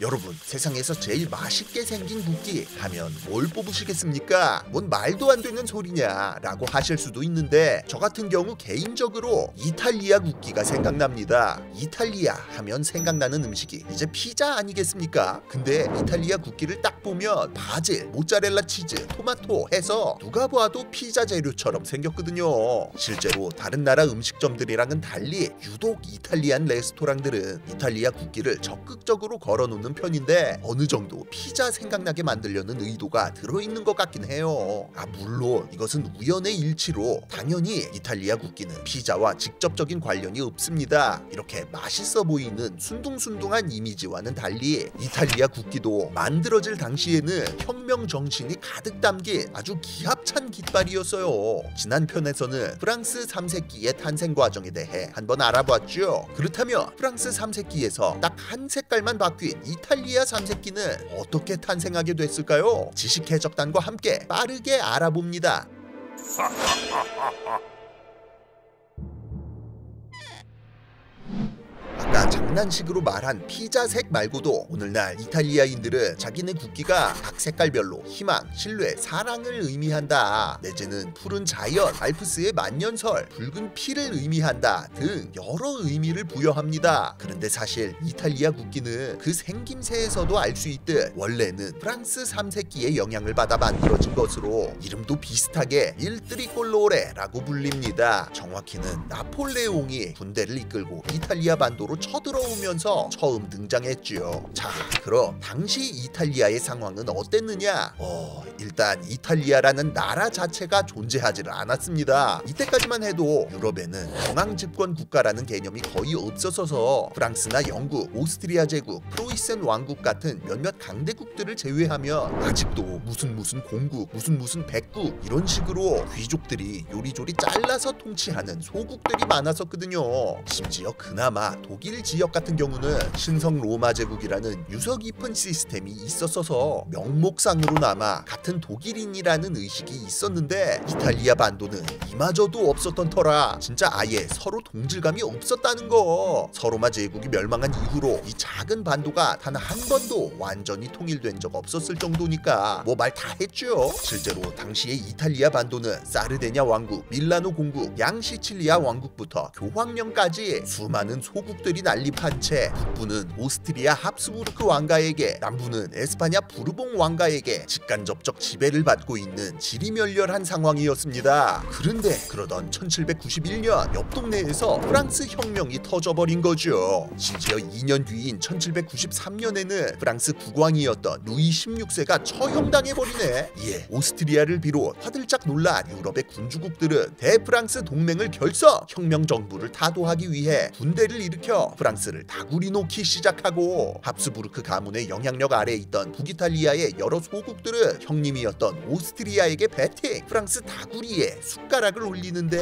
여러분, 세상에서 제일 맛있게 생긴 국기 하면 뭘 뽑으시겠습니까? 뭔 말도 안 되는 소리냐 라고 하실 수도 있는데, 저 같은 경우 개인적으로 이탈리아 국기가 생각납니다. 이탈리아 하면 생각나는 음식이 이제 피자 아니겠습니까? 근데 이탈리아 국기를 딱 보면 바질, 모짜렐라 치즈, 토마토 해서 누가 봐도 피자 재료처럼 생겼거든요. 실제로 다른 나라 음식점들이랑은 달리 유독 이탈리안 레스토랑들은 이탈리아 국기를 적극적으로 걸어놓는 편인데, 어느 정도 피자 생각나게 만들려는 의도가 들어있는 것 같긴 해요. 물론 이것은 우연의 일치로 당연히 이탈리아 국기는 피자와 직접적인 관련이 없습니다. 이렇게 맛있어 보이는 순둥순둥한 이미지와는 달리 이탈리아 국기도 만들어질 당시에는 혁명 정신이 가득 담긴 아주 기합찬 깃발이었어요. 지난 편에서는 프랑스 3세끼의 탄생 과정에 대해 한번 알아봤죠. 그렇다면 프랑스 3세끼에서 딱 한 색깔만 바뀐 이탈리아 3세끼는 어떻게 탄생하게 됐을까요? 지식해적단과 함께 빠르게 알아봅니다. 아까 장난식으로 말한 피자색 말고도 오늘날 이탈리아인들은 자기네 국기가 각 색깔별로 희망, 신뢰, 사랑을 의미한다, 내지는 푸른 자연, 알프스의 만년설, 붉은 피를 의미한다 등 여러 의미를 부여합니다. 그런데 사실 이탈리아 국기는 그 생김새에서도 알 수 있듯 원래는 프랑스 3세끼의 영향을 받아 만들어진 것으로 이름도 비슷하게 Il Tricollore라고 불립니다. 정확히는 나폴레옹이 군대를 이끌고 이탈리아 반도로 쳐들어오면서 처음 등장했지요. 자, 그럼 당시 이탈리아의 상황은 어땠느냐? 일단 이탈리아라는 나라 자체가 존재하지를 않았습니다. 이때까지만 해도 유럽에는 중앙집권 국가라는 개념이 거의 없었어서 프랑스나 영국, 오스트리아 제국, 프로이센 왕국 같은 몇몇 강대국들을 제외하면 아직도 무슨 공국, 무슨 백국 이런 식으로 귀족들이 요리조리 잘라서 통치하는 소국들이 많았었거든요. 심지어 그나마 독일 지역 같은 경우는 신성 로마 제국이라는 유서 깊은 시스템이 있었어서 명목상으로나마 같은 독일인이라는 의식이 있었는데, 이탈리아 반도는 이마저도 없었던 터라 진짜 아예 서로 동질감이 없었다는 거. 서로마 제국이 멸망한 이후로 이 작은 반도가 단 한 번도 완전히 통일된 적 없었을 정도니까 뭐 말 다 했죠. 실제로 당시의 이탈리아 반도는 사르데냐 왕국, 밀라노 공국, 양시칠리아 왕국부터 교황령까지 수많은 소국들이 난립한 채 북부는 오스트리아 합스부르크 왕가에게, 남부는 에스파냐 부르봉 왕가에게 직간접적 지배를 받고 있는 지리멸렬한 상황이었습니다. 그런데 그러던 1791년 옆 동네에서 프랑스 혁명이 터져버린 거죠. 심지어 2년 뒤인 1793년에는 프랑스 국왕이었던 루이 16세가 처형당해버리네. 오스트리아를 비롯 화들짝 놀란 유럽의 군주국들은 대프랑스 동맹을 결성, 혁명 정부를 타도하기 위해 군대를 일으켜 프랑스를 다구리 놓기 시작하고, 합스부르크 가문의 영향력 아래에 있던 북이탈리아의 여러 소국들은 형님이었던 오스트리아에게 배팅, 프랑스 다구리에 숟가락을 올리는데,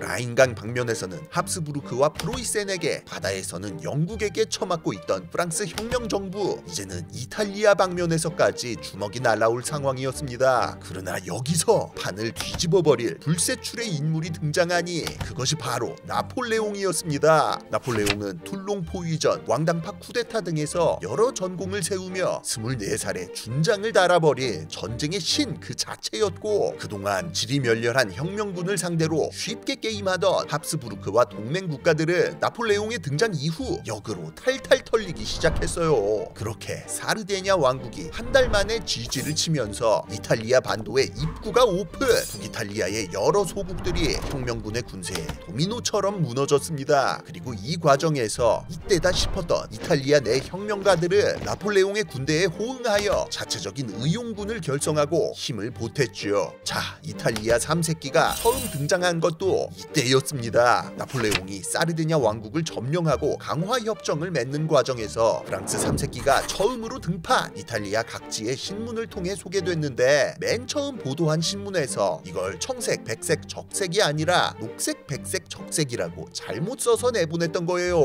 라인강 방면에서는 합스부르크와 프로이센에게, 바다에서는 영국에게 처맞고 있던 프랑스 혁명 정부, 이제는 이탈리아 방면에서까지 주먹이 날아올 상황이었습니다. 그러나 여기서 판을 뒤집어버릴 불세출의 인물이 등장하니 그것이 바로 나폴레옹이었습니다. 나폴레옹은 툴롱 포위전, 왕당파 쿠데타 등에서 여러 전공을 세우며 24살에 준장을 달아버린 전쟁의 신 그 자체였고, 그동안 지리멸렬한 혁명군을 상대로 쉽게 게임하던 합스부르크와 동맹 국가들은 나폴레옹의 등장 이후 역으로 탈탈 털리기 시작했어요. 그렇게 사르데냐 왕국이 한 달 만에 지지를 치면서 이탈리아 반도의 입구가 오픈, 북이탈리아의 여러 소국들이 혁명군의 군세에 도미노처럼 무너졌습니다. 그리고 이 과정에서 이때다 싶었던 이탈리아 내 혁명가들은 나폴레옹의 군대에 호응하여 자체적인 의용군을 결성하고 힘을 보탰죠. 자, 이탈리아 3세끼가 처음 등장한 것도 이때였습니다. 나폴레옹이 사르데냐 왕국을 점령하고 강화 협정을 맺는 과정에서 프랑스 3세끼가 처음으로 등판, 이탈리아 각지의 신문을 통해 소개됐는데, 맨 처음 보도한 신문에서 이걸 청색, 백색, 적색이 아니라 녹색, 백색, 적색이라고 잘못 써서 내보냈던 거예요.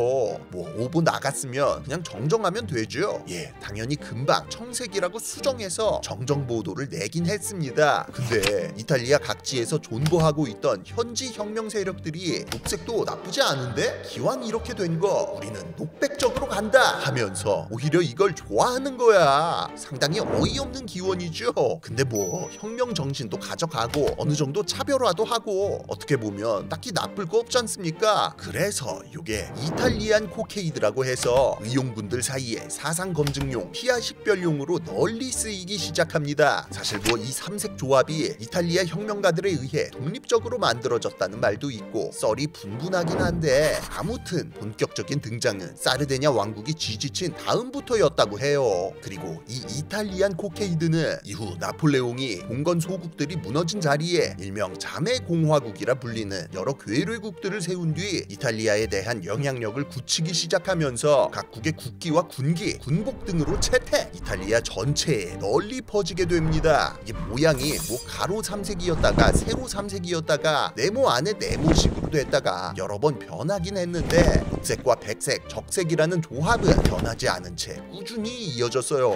뭐 오보 나갔으면 그냥 정정하면 되죠. 당연히 금방 청색이라고 수정해서 정정 보도를 내긴 했습니다. 근데 이탈리아 각지에서 존버하고 있던 현지 혁명 세력들이 녹색도 나쁘지 않은데 기왕 이렇게 된 거 우리는 녹백적으로 간다 하면서 오히려 이걸 좋아하는 거야. 상당히 어이없는 기원이죠. 근데 뭐 혁명 정신도 가져가고 어느 정도 차별화도 하고 어떻게 보면 딱히 나쁠 거 없지 않습니까? 그래서 요게 이탈리안 코케이드라고 해서 의용군들 사이에 사상 검증용, 피하 식별용으로 널리 쓰이기 시작합니다. 사실 뭐 이 삼색 조합이 이탈리아 혁명가들에 의해 독립적으로 만들어졌다는 말도 있고 썰이 분분하긴 한데 아무튼 본격적인 등장은 사르데냐 왕국이 쥐지친 다음부터였다고 해요. 그리고 이 이탈리안 코케이드는 이후 나폴레옹이 봉건 소국들이 무너진 자리에 일명 자매 공화국이라 불리는 여러 괴뢰국들을 세운 뒤 이탈리아에 대한 영향력을 굳히기 시작하면서 각국의 국기와 군기, 군복 등으로 채택, 이탈리아 전체에 널리 퍼지게 됩니다. 이게 모양이 뭐 가로 3색이었다가 세로 3색이었다가 네모 안에 네모식으로 됐다가 여러 번 변하긴 했는데 녹색과 백색, 적색이라는 조합은 변하지 않은 채 꾸준히 이어졌어요.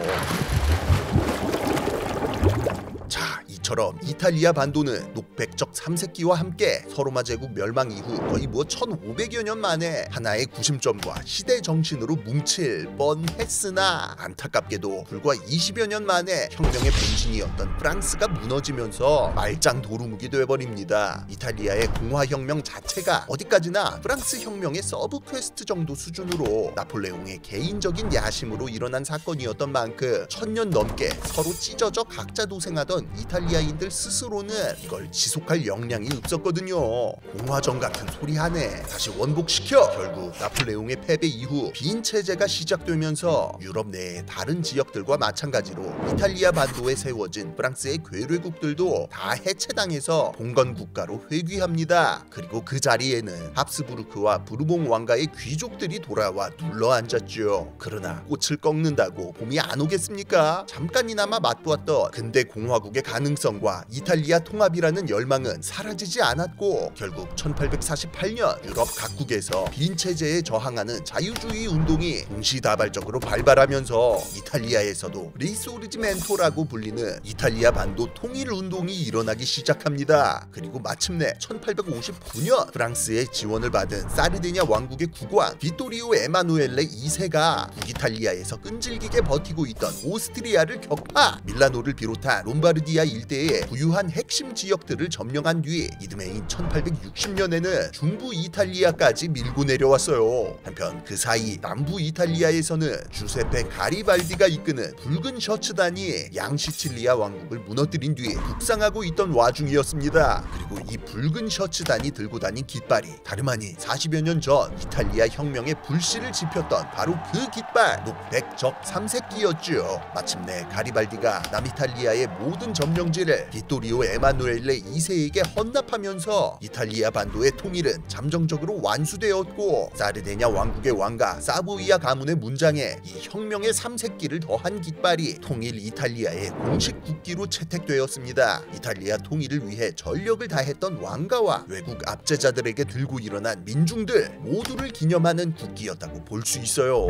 자, 이처럼 이탈리아 반도는 녹백적 삼색기와 함께 서로마 제국 멸망 이후 거의 뭐 1500여 년 만에 하나의 구심점과 시대 정신으로 뭉칠 뻔했으나 안타깝게도 불과 20여 년 만에 혁명의 본진이었던 프랑스가 무너지면서 말짱 도루묵이 돼버립니다. 이탈리아의 공화혁명 자체가 어디까지나 프랑스 혁명의 서브 퀘스트 정도 수준으로 나폴레옹의 개인적인 야심으로 일어난 사건이었던 만큼 1000년 넘게 서로 찢어져 각자 도생하던 이탈리아인들 스스로는 이걸 지속할 역량이 없었거든요. 공화정 같은 소리 하네. 다시 원복시켜. 결국 나폴레옹의 패배 이후 빈 체제가 시작되면서 유럽 내의 다른 지역들과 마찬가지로 이탈리아 반도에 세워진 프랑스의 괴뢰국들도 다 해체당해서 봉건 국가로 회귀합니다. 그리고 그 자리에는 합스부르크와 부르봉 왕가의 귀족들이 돌아와 눌러앉았죠. 그러나 꽃을 꺾는다고 봄이 안 오겠습니까? 잠깐이나마 맛보았던 근대 공화국의 가능성과 이탈리아 통합이라는 열망은 사라지지 않았고 결국 1848년 유럽 각국에서 빈 체제에 저항하는 자유주의 운동이 동시다발적으로 발발하면서 이탈리아에서도 리소르지멘토라고 불리는 이탈리아 반도 통일 운동이 일어나기 시작합니다. 그리고 마침내 1859년 프랑스의 지원을 받은 사르디냐 왕국의 국왕 비토리오 에마누엘레 2세가 북이탈리아에서 끈질기게 버티고 있던 오스트리아를 격파, 밀라노를 비롯한 롬바르디아 일대의 부유한 핵심 지역들을 점령한 뒤 이듬해인 1860년에는 중부 이탈리아까지 밀고 내려왔어요. 한편 그 사이 남부 이탈리아에서는 주세페 가리발디가 이끄는 붉은 셔츠단이 양시칠리아 왕국을 무너뜨린 뒤 북상하고 있던 와중이었습니다. 그리고 이 붉은 셔츠단이 들고 다닌 깃발이 다름 아닌 40여 년 전 이탈리아 혁명의 불씨를 지폈던 바로 그 깃발, 녹백적 삼색기였죠. 마침내 가리발디가 남이탈리아의 모든 점령지를 비토리오 에마누엘레 2세에게 헌납하면서 이탈리아 반도의 통일은 잠정적으로 완수되었고 사르데냐 왕국의 왕가 사보이아 가문의 문장에 이 혁명의 삼색기를 더한 깃발이 통일 이탈리아의 공식 국기로 채택되었습니다. 이탈리아 통일을 위해 전력을 다했던 왕가와 외국 압제자들에게 들고 일어난 민중들 모두를 기념하는 국기였다고 볼 수 있어요.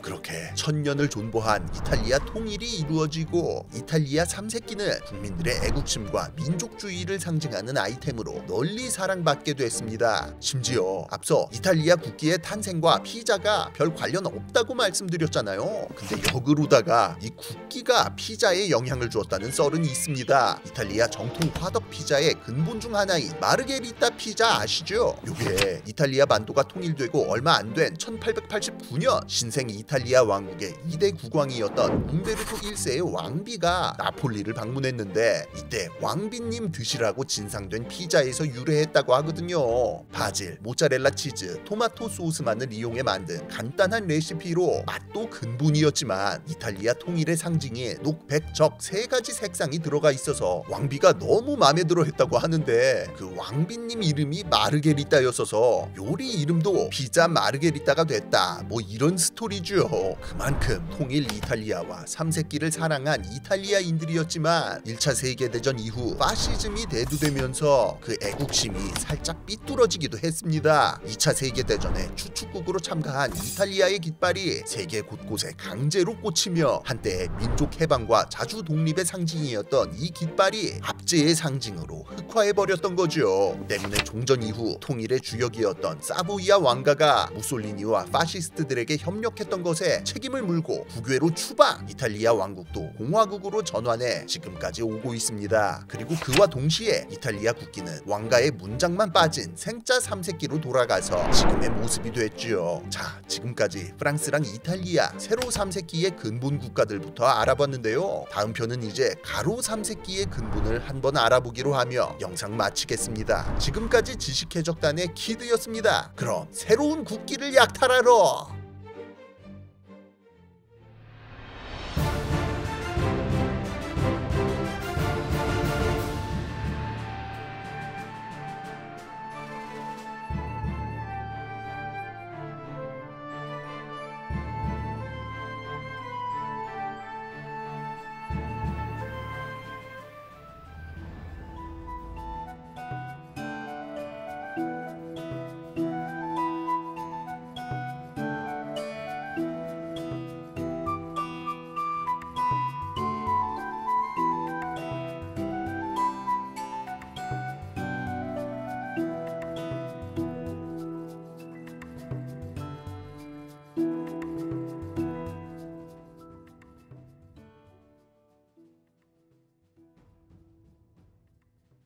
그렇게 1000년을 존보한 이탈리아 통일이 이루어지고 이탈리아 삼색기는 국민들의 애국심과 민족주의를 상징하는 아이템으로 널리 사랑받게 됐습니다. 심지어 앞서 이탈리아 국기의 탄생과 피자가 별 관련 없다고 말씀드렸잖아요. 근데 역으로다가 이 국기가 피자에 영향을 주었다는 썰은 있습니다. 이탈리아 정통 화덕 피자의 근본 중 하나인 마르게리타 피자 아시죠? 요게 이탈리아 반도가 통일되고 얼마 안 된 1889년 신생 이탈리아 왕국의 2대 국왕이었던 um베르토 1세의 왕비가 나폴리를 방문했는데 이때 왕비님 드시라고 진상된 피자에서 유래했다고 하거든요. 바질, 모짜렐라 치즈, 토마토 소스만을 이용해 만든 간단한 레시피로 맛도 근본이었지만 이탈리아 통일의 상징인 녹백, 적 세 가지 색상이 들어가 있어서 왕비가 너무 마음에 들어 했다고 하는데 그 왕비님 이름이 마르게리따였어서 요리 이름도 피자 마르게리따가 됐다, 뭐 이런 스토리죠. 그만큼 통일 이탈리아와 삼세끼를 사랑한 이탈리아인들이었지만 1차 세계대전 이후 파시즘이 대두되면서 그 애국심이 살짝 삐뚤어지기도 했습니다. 2차 세계대전에 추축국으로 참가한 이탈리아의 깃발이 세계 곳곳에 강제로 꽂히며 한때 민족 해방과 자주 독립의 상징이었던 이 깃발이 압제의 상징으로 흑화해버렸던 거죠. 때문에 종전 이후 통일의 주역이었던 사보이아 왕가가 무솔리니와 파시스트들에게 협력했던 것에 책임을 물고 국외로 추방, 이탈리아 왕국도 공화국으로 전환해 지금까지 오고 있습니다. 그리고 그와 동시에 이탈리아 국기는 왕가의 문장만 빠진 생짜 삼세끼로 돌아가서 지금의 모습이 됐죠. 자, 지금까지 프랑스랑 이탈리아 세로 삼세끼의 근본 국가들부터 알아봤는데요. 다음 편은 이제 가로 삼세끼의 근본을 한번 알아보기로 하며 영상 마치겠습니다. 지금까지 지식해적단의 키드였습니다. 그럼 새로운 국기를 약탈하러